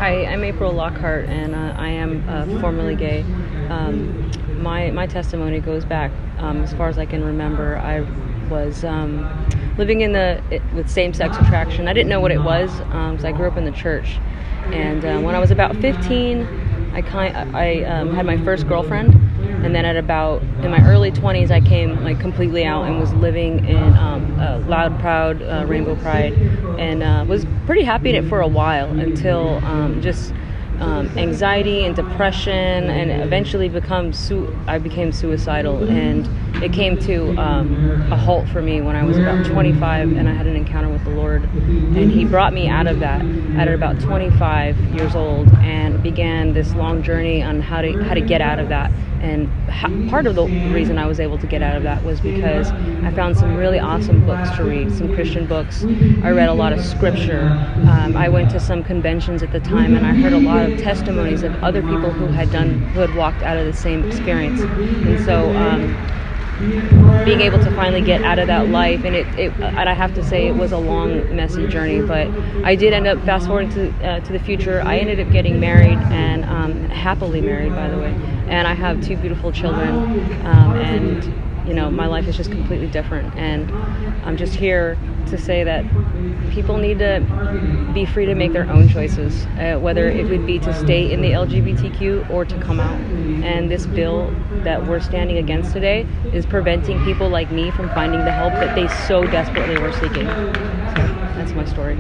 Hi, I'm April Lockhart, and I am formerly gay. My testimony goes back as far as I can remember. I was living with same-sex attraction. I didn't know what it was because I grew up in the church. And when I was about 15, I had my first girlfriend. And then in my early 20s, I came completely out and was living in Loud, Proud, Rainbow Pride, and was pretty happy in it for a while until anxiety and depression, and eventually I became suicidal, and it came to a halt for me when I was about 25, and I had an encounter with the Lord, and He brought me out of that at about 25 years old, and began this long journey on how to get out of that. And part of the reason I was able to get out of that was because I found some really awesome books to read, some Christian books. I read a lot of scripture. I went to some conventions at the time, and I heard a lot of testimonies of other people who had walked out of the same experience. And so being able to finally get out of that life, and I have to say it was a long, messy journey, but I did end up fast forwarding to the future. I ended up getting married, and happily married, by the way, and I have 2 beautiful children, and my life is just completely different, and I'm just here to say that people need to be free to make their own choices, whether it would be to stay in the LGBTQ or to come out. And this bill that we're standing against today is preventing people like me from finding the help that they so desperately were seeking. So that's my story.